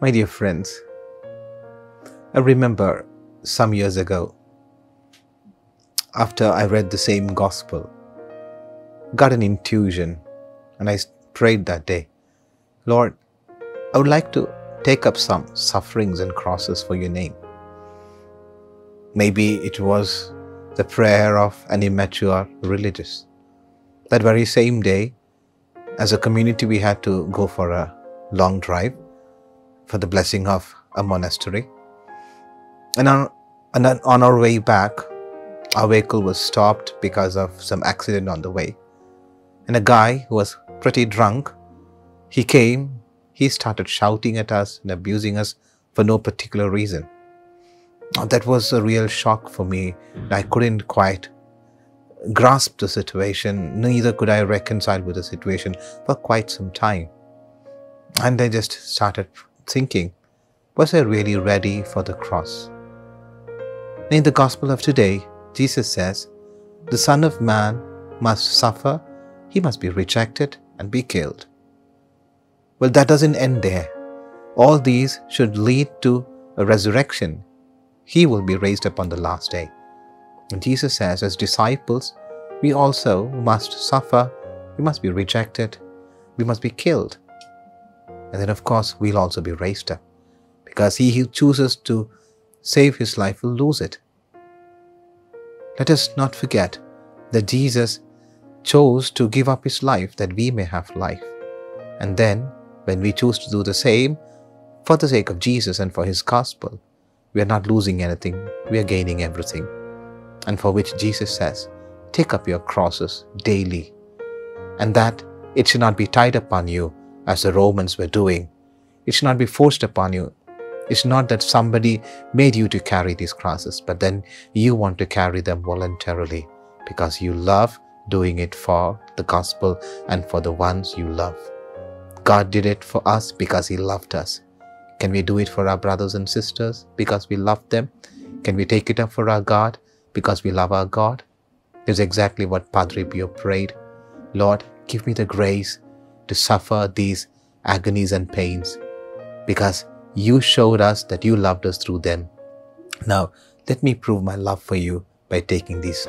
My dear friends, I remember some years ago, after I read the same gospel, got an intuition, and I prayed that day, Lord, I would like to take up some sufferings and crosses for your name. Maybe it was the prayer of an immature religious. That very same day, as a community, we had to go for a long drive for the blessing of a monastery. And on our way back, our vehicle was stopped because of some accident on the way. And a guy who was pretty drunk, he came, he started shouting at us and abusing us for no particular reason. That was a real shock for me. I couldn't quite grasp the situation, neither could I reconcile with the situation for quite some time. And I just started thinking, was I really ready for the cross? In the gospel of today, Jesus says, the Son of Man must suffer, he must be rejected and be killed. Well, that doesn't end there. All these should lead to a resurrection. He will be raised up on the last day. And Jesus says, as disciples, we also must suffer, we must be rejected, we must be killed. And then, of course, we'll also be raised up, because he who chooses to save his life will lose it. Let us not forget that Jesus chose to give up his life that we may have life. And then, when we choose to do the same for the sake of Jesus and for his gospel, we are not losing anything, we are gaining everything. And for which Jesus says, take up your crosses daily. And that it should not be tied upon you as the Romans were doing. It should not be forced upon you. It's not that somebody made you to carry these crosses, but then you want to carry them voluntarily because you love doing it for the gospel and for the ones you love. God did it for us because he loved us. Can we do it for our brothers and sisters because we love them? Can we take it up for our God because we love our God? This is exactly what Padre Pio prayed. Lord, give me the grace to suffer these agonies and pains because you showed us that you loved us through them. Now, let me prove my love for you by taking these